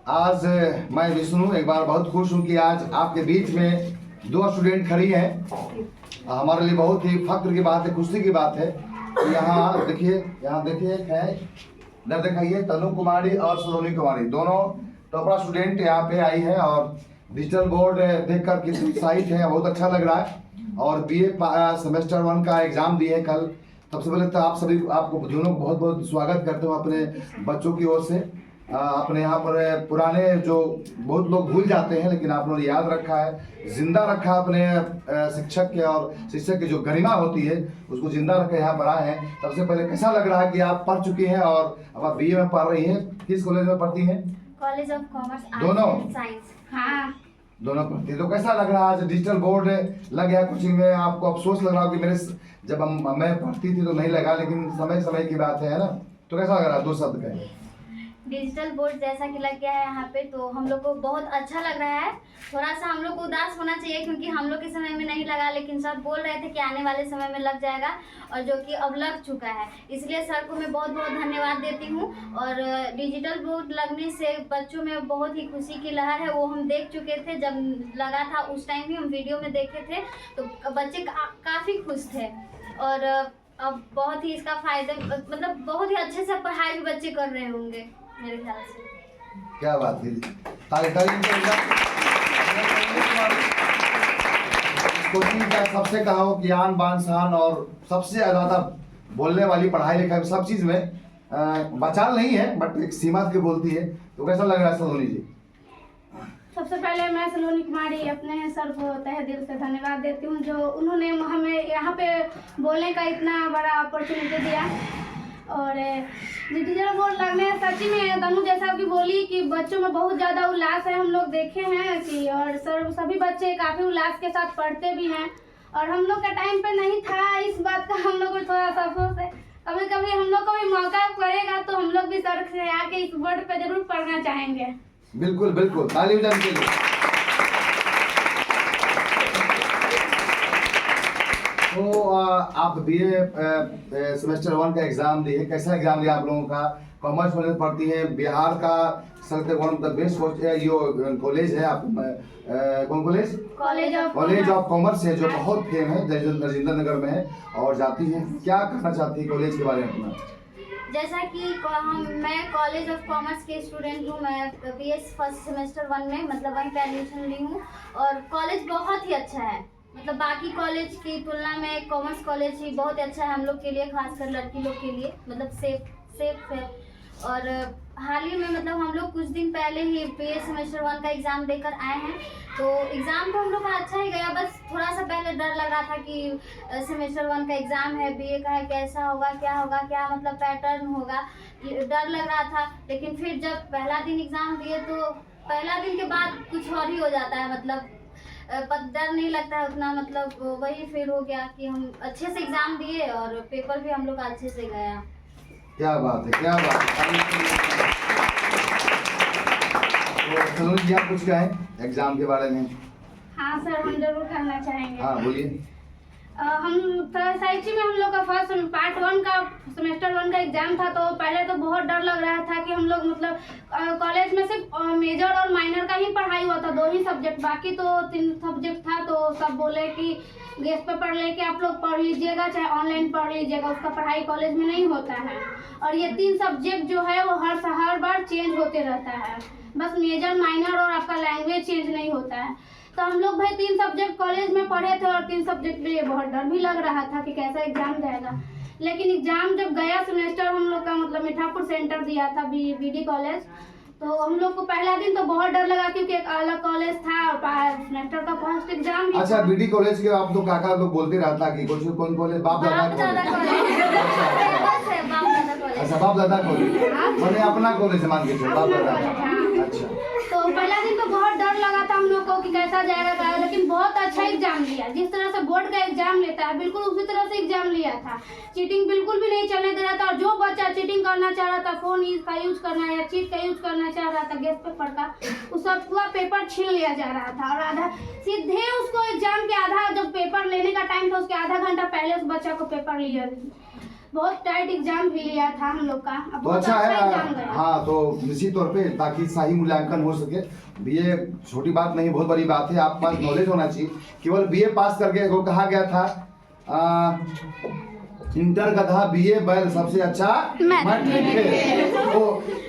आज मैं विष्णु एक बार बहुत खुश हूँ कि आज आपके बीच में दो स्टूडेंट खड़ी हैं। हमारे लिए बहुत ही फख्र की बात है, खुशी की बात है। यहाँ देखिए एक है, इधर दिखाइए, तनु कुमारी और सलोनी कुमारी, दोनों टॉपर स्टूडेंट यहाँ पे आई है और डिजिटल बोर्ड देखकर किसी उत्साहित है, बहुत अच्छा लग रहा है। और बीए सेमेस्टर 1 का एग्जाम दिए कल। सबसे पहले तो आपको दोनों बहुत बहुत स्वागत करते हूँ अपने बच्चों की ओर से। अपने यहाँ पर पुराने जो बहुत लोग भूल जाते हैं, लेकिन आप लोगों ने याद रखा है, जिंदा रखा अपने शिक्षक के, और शिक्षक की जो गरिमा होती है उसको जिंदा रख के यहाँ पर आए हैं। सबसे पहले कैसा लग रहा है कि आप पढ़ चुकी हैं और अब आप बीए में पढ़ रही हैं? किस कॉलेज में पढ़ती हैं? कॉलेज ऑफ कॉमर्स दोनों साइंस। हाँ, दोनों पढ़ती है। तो कैसा लग रहा है आज डिजिटल बोर्ड लग गया कोचिंग में? आपको अफसोस लग रहा कि मैं पढ़ती थी तो नहीं लगा, लेकिन समय की बात है ना? तो कैसा लग रहा है, दो शब्द कहें? डिजिटल बोर्ड जैसा कि लग गया है यहाँ पे, तो हम लोग को बहुत अच्छा लग रहा है। थोड़ा सा हम लोग को उदास होना चाहिए क्योंकि हम लोग के समय में नहीं लगा, लेकिन सर बोल रहे थे कि आने वाले समय में लग जाएगा, और जो कि अब लग चुका है। इसलिए सर को मैं बहुत बहुत धन्यवाद देती हूँ। और डिजिटल बोर्ड लगने से बच्चों में बहुत ही खुशी की लहर है, वो हम देख चुके थे। जब लगा था उस टाइम भी हम वीडियो में देखे थे, तो बच्चे काफ़ी खुश थे। और अब बहुत ही इसका फायदा, मतलब बहुत ही अच्छे से पढ़ाई भी बच्चे कर रहे होंगे मेरे ख्याल से। क्या बात है, कोचिंग का सबसे कहो ज्ञान बान शान और सबसे ज्यादा बोलने वाली पढ़ाई लिखाई सब चीज में बचाल नहीं है, बट एक सीमा के बोलती है। तो कैसा लग रहा है सलोनी जी? सबसे पहले मैं सलोनी कुमारी अपने सर को तहे दिल से धन्यवाद देती हूँ, जो उन्होंने हमें यहाँ पे बोलने का इतना बड़ा अपॉर्चुनिटी दिया। और डिजिटल बोर्ड लगने सच्ची में तनु जैसा कि बोली कि बच्चों में बहुत ज़्यादा उल्लास है, हम लोग देखे हैं कि, और सर सभी बच्चे काफ़ी उल्लास के साथ पढ़ते भी हैं। और हम लोग का टाइम पे नहीं था, इस बात का हम लोग को थोड़ा सा अफसोस है। कभी कभी हम लोग को भी मौका पड़ेगा तो हम लोग भी सर से आके इस बोर्ड पे जरूर पढ़ना चाहेंगे। बिल्कुल बिल्कुल, ताली बजाने के लिए। तो आप बीए सेमेस्टर 1 का एग्जाम दिए, कैसा एग्जाम दिया आप लोगों का? कॉमर्स में पढ़ती है, बिहार का one of the best college है। आप कौन कॉलेज? कॉलेज ऑफ कॉमर्स है, जो बहुत फेम है, राजेंद्र नगर में है, और जाती है। क्या कहना चाहती है कॉलेज के बारे में अपना? जैसा कि मैं कॉलेज ऑफ कॉमर्स के स्टूडेंट हूँ। मैं बीएस फर्स्ट सेमेस्टर 1 में मतलब 1 पे एडमिशन ली हूँ, और कॉलेज बहुत ही अच्छा है। मतलब बाकी कॉलेज की तुलना में कॉमर्स कॉलेज ही बहुत अच्छा है हम लोग के लिए, खासकर लड़की लोग के लिए, मतलब सेफ है। और हाल ही में मतलब हम लोग कुछ दिन पहले ही बीए सेमेस्टर 1 का एग्ज़ाम देकर आए हैं। तो एग्ज़ाम तो हम लोग का अच्छा ही गया, बस थोड़ा सा पहले डर लग रहा था कि सेमेस्टर 1 का एग्ज़ाम है, बीए का है, कैसा होगा, क्या मतलब पैटर्न होगा, डर लग रहा था। लेकिन फिर जब पहला दिन एग्ज़ाम दिए तो पहला दिन के बाद कुछ और ही हो जाता है, मतलब डर नहीं लगता है उतना। मतलब वही फिर हो गया कि हम अच्छे से एग्ज़ाम दिए और पेपर भी हम लोग का अच्छे से गया। क्या बात है, क्या बात है। तो सलोनी जी आप कुछ कहें एग्जाम के बारे में? हाँ सर, हम जरूर करना चाहेंगे। हाँ बोलिए। हम साइंस में हम लोग का फर्स्ट पार्ट 1 का सेमेस्टर 1 का एग्जाम था, तो पहले तो बहुत डर लग रहा था कि हम लोग मतलब कॉलेज में सिर्फ मेजर और माइनर का ही पढ़ाई हुआ था, 2 ही सब्जेक्ट, बाकी तो 3 सब्जेक्ट था। तो सब बोले कि गेस्ट पेपर लेके आप लोग पढ़ लीजिएगा, चाहे ऑनलाइन पढ़ लीजिएगा, उसका पढ़ाई कॉलेज में नहीं होता है। और ये 3 सब्जेक्ट जो है वो हर बार चेंज होते रहता है, बस मेजर माइनर और आपका लैंग्वेज चेंज नहीं होता है। तो हम लोग भाई 3 सब्जेक्ट कॉलेज में पढ़े थे, और 3 सब्जेक्ट के लिए बहुत डर भी लग रहा था कि कैसा एग्जाम जाएगा। लेकिन एग्जाम जब गया सेमेस्टर हम लोग का मतलब मीठापुर सेंटर दिया था बीडी कॉलेज, तो हम लोग को पहला दिन तो बहुत डर लगा क्योंकि एक अलग कॉलेज था और सेमेस्टर का फर्स्ट एग्जाम भी। अच्छा, बीडी कॉलेज के आप तो काका लोग बोलते रहता कि कुछ कौन कॉलेज? बाप दादा कॉलेज। अच्छा, बाप दादा कॉलेज, मैंने अपना कॉलेज मान के चलो, बाप दादा। अच्छा, तो पहला दिन तो बहुत डर लगा था हम लोग को कि कैसा जाएगा, लेकिन बहुत अच्छा एग्जाम लिया। जिस तरह से बोर्ड का एग्जाम लेता है बिल्कुल उसी तरह से एग्जाम लिया था। चीटिंग बिल्कुल भी नहीं चलने दे रहा था, और जो बच्चा चीटिंग करना चाह रहा था, फोन का यूज करना या चीट का यूज करना चाह रहा था गेस्ट पेपर का, उस सब पूरा पेपर छीन लिया जा रहा था। और आधा सीधे उसको एग्जाम के आधा जब पेपर लेने का टाइम था उसके आधा घंटा पहले उस बच्चा को पेपर लिया बहुत टाइट एग्जाम भी लिया था हम लोग का। अब तो बहुत अच्छा एग्जाम है। गया। हाँ, तो निश्चित तौर पे ताकि सही मूल्यांकन हो सके, बीए छोटी बात नहीं, बहुत बड़ी बात है। आपके पास नॉलेज होना चाहिए। केवल बीए पास करके वो कहा गया था इंटर गधा बीए बैल सबसे अच्छा मैट्रिक है। तो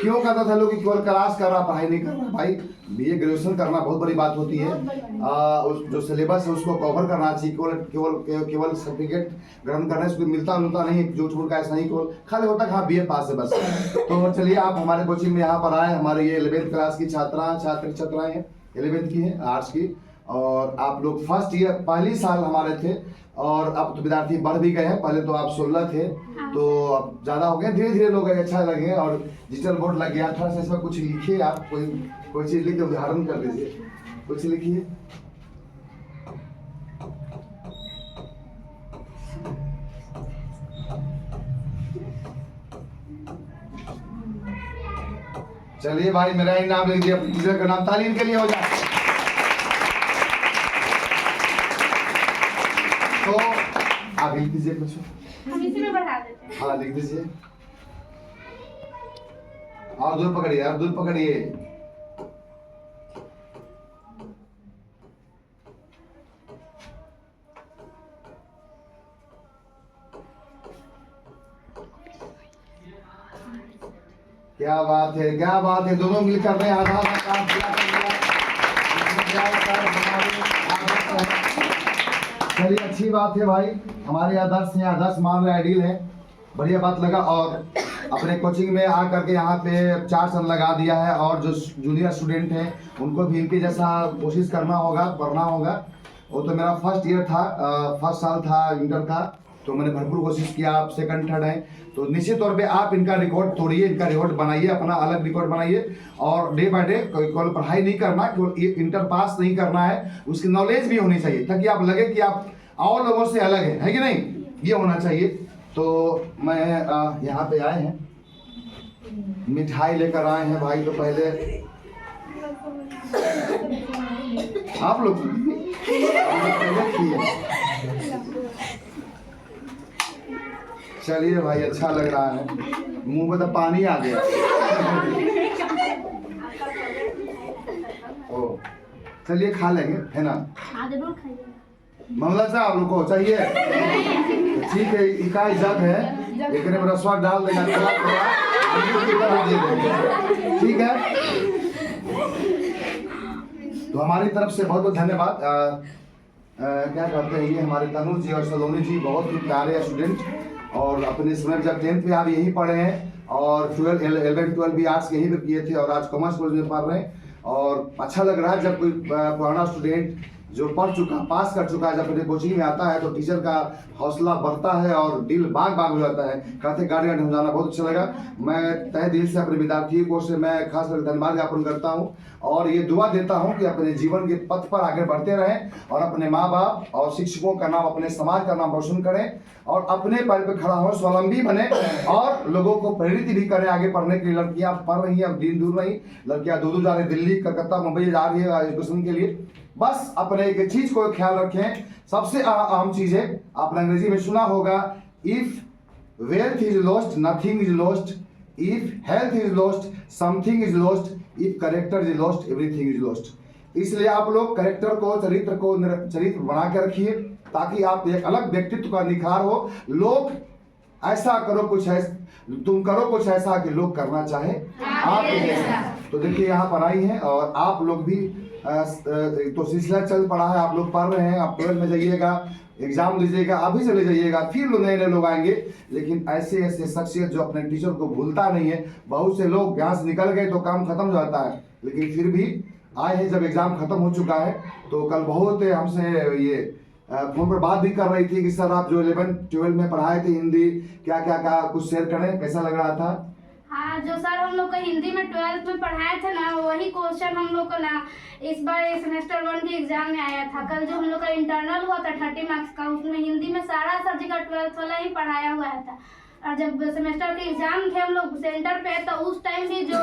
क्यों कहता था लोग कि केवल क्लास कर रहा, पढ़ाई नहीं कर रहा। भाई बीए ग्रेजुएशन करना बहुत बड़ी बात होती है। उस जो सिलेबस है उसको कवर करना चाहिए। केवल सर्टिफिकेट ग्रहण करने से मिलता नहीं, झूठ मूठ का ऐसा नहीं केवल खाली होता हाँ बीए पास है बस। तो चलिए आप हमारे कोचिंग में यहाँ पर आए। हमारे ये 11th क्लास की छात्राएं हैं, 11th की हैं, आर्ट्स की। और आप लोग फर्स्ट ईयर पहली साल हमारे थे और अब तो विद्यार्थी बढ़ भी गए हैं। पहले तो आप 16 थे, तो अब ज़्यादा हो गए, धीरे धीरे लोग अच्छा लगे। और डिजिटल बोर्ड लग गया। थोड़ा सा इसमें कुछ लिखिए, आप कोई चीज़ लिख के उदाहरण कर लीजिए, कुछ लिखिए। चलिए भाई, मेरा ही नाम लिख दिया, टीचर का नाम तालीम के लिए हो जाए। तो आप लिख दीजिए कुछ, हम इसी में बढ़ा देते हैं। हाँ लिख दीजिए। और दूर पकड़िए, और दूर पकड़िए। क्या बात है, क्या बात है। दोनों मिलकर ने आधा काम पूरा कर लिया। चलिए अच्छी बात है भाई, हमारे आदर्श हैं, आदर्श मान रहे, आइडियल है, बढ़िया बात लगा। और अपने कोचिंग में आ करके यहाँ पे 4 साल लगा दिया है। और जो जूनियर स्टूडेंट हैं उनको भी इनके जैसा कोशिश करना होगा, पढ़ना होगा। वो तो मेरा फर्स्ट ईयर था, फर्स्ट साल था इंटर का, तो मैंने भरपूर कोशिश किया। आप सेकंड थर्ड हैं, तो निश्चित तौर पे आप इनका रिकॉर्ड तोड़िए, इनका रिकॉर्ड बनाइए, अपना अलग रिकॉर्ड बनाइए। और डे बाय डे केवल पढ़ाई नहीं करना, केवल इंटर पास नहीं करना है, उसकी नॉलेज भी होनी चाहिए ताकि आप लगे कि आप और लोगों से अलग है कि नहीं, ये होना चाहिए। तो मैं यहाँ पे आए हैं, मिठाई लेकर आए हैं भाई। तो पहले आप लोग चलिए भाई, अच्छा लग रहा है, मुंह में तो पानी आ गया। ओ चलिए खा लेंगे, है ना। जरूर खाइए। मंगला साहब आप लोग को चाहिए, ठीक है, इकाई जग है, लेकिन मेरा स्वाद डाल देगा, ठीक है। तो हमारी तरफ से बहुत बहुत धन्यवाद। क्या कहते हैं, ये हमारे तनुज जी और सलोनी जी बहुत ही प्यारे स्टूडेंट, और अपने समय जब 10th में आप यहीं पढ़े हैं, और 11 12 भी आर्ट्स यहीं पर किए थे, और आज कॉमर्स कॉलेज में पढ़ रहे हैं। और अच्छा लग रहा है जब कोई पुराना स्टूडेंट जो पढ़ चुका, पास कर चुका है, जब अपने कोचिंग में आता है तो टीचर का हौसला बढ़ता है और दिल बाग बाग हो जाता है। कहते गार्डियन हो जाना बहुत अच्छा लगा। मैं तहे दिल से अपने विद्यार्थियों को से मैं खास कर धन्यवाद ज्ञापन करता हूं, और ये दुआ देता हूं कि अपने जीवन के पथ पर आगे बढ़ते रहें, और अपने माँ बाप और शिक्षकों का नाम, अपने समाज का नाम रोशन करें, और अपने पैर पर खड़ा हो, स्वावलंबी बने, और लोगों को प्रेरित भी करें आगे पढ़ने के लिए। लड़कियां पढ़ रही हैं, अब दिन दूर नहीं, लड़कियां दूर जा रही, दिल्ली, कलकत्ता, मुंबई जा रही है एजुकेशन के लिए। बस अपने एक चीज को ख्याल रखें, सबसे अहम चीज है, आपने अंग्रेजी में सुना होगा, if wealth is lost nothing is lost, if health is lost something is lost, if character is lost everything is lost. इसलिए आप लोग कैरेक्टर को, चरित्र बना के रखिए, ताकि आप एक अलग व्यक्तित्व का निखार हो। लोग ऐसा करो कुछ ऐसा, तुम करो कुछ ऐसा कि लोग करना चाहे आप जैसा। तो देखिए यहाँ पर आई हैं, और आप लोग भी तो सिलसिला चल पड़ा है, आप लोग पढ़ रहे हैं, आप 12 में जाइएगा, एग्जाम दीजिएगा, अभी चले जाइएगा, फिर नए नए लोग आएंगे। लेकिन ऐसे ऐसे शख्सियत जो अपने टीचर को भूलता नहीं है, बहुत से लोग यहाँ से निकल गए तो काम खत्म हो जाता है, लेकिन फिर भी आए हैं। जब एग्जाम खत्म हो चुका है, तो कल बहुत हमसे ये फोन पर बात भी कर रही थी कि सर आप जो 11 12 में पढ़ाए थे हिंदी, क्या क्या का कुछ शेयर करें, कैसा लग रहा था। हाँ, जो सर हम लोग को हिंदी में 12th में पढ़ाए थे ना, वही क्वेश्चन हम लोग को ना इस बार सेमेस्टर 1 के एग्जाम में आया था। कल जो हम लोग का इंटरनल हुआ था 30 मार्क्स का, उसमें हिंदी में सारा सब्जेक्ट का 12th वाला ही पढ़ाया हुआ था। और जब सेमेस्टर के एग्जाम थे हम लोग सेंटर पे, तो उस टाइम भी जो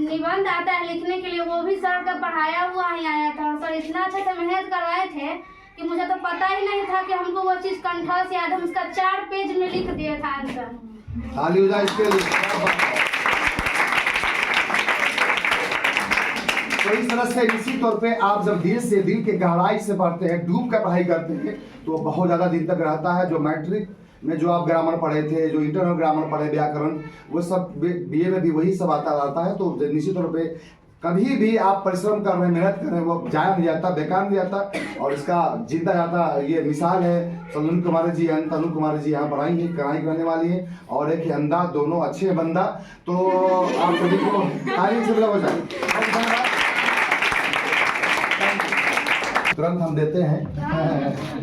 निबंध आता है लिखने के लिए, वो भी सर का पढ़ाया हुआ ही आया था। और सर इतना अच्छे से मेहनत करवाए थे कि मुझे तो पता ही नहीं था कि हमको वो चीज़ कंठस्थ याद, हम उसका 4 पेज में लिख दिए था आंसर। ताली हो जाए इसके लिए। तो इस तरह से निश्चित तौर पे आप जब दिल से, दिल के गहराई से पढ़ते हैं, डूब कर पढ़ाई करते हैं, तो बहुत ज़्यादा दिन तक रहता है। जो मैट्रिक में जो आप ग्रामर पढ़े थे, जो इंटर में ग्रामर पढ़े, व्याकरण, वो सब बीए में भी वही सब आता रहता है। तो निश्चित तौर पे कभी भी आप परिश्रम कर रहे हैं, मेहनत कर रहे हैं, वो जाया नहीं जाता, बेकार नहीं जाता। और इसका जीता जाता ये मिसाल है सलन कुमार जी एंड तनु कुमार जी यहाँ पढ़ाई करने वाली है, और एक अंधा, दोनों अच्छे बंदा। तो आप सभी को तारीफ से हो जाए। तुरंत हम देते हैं।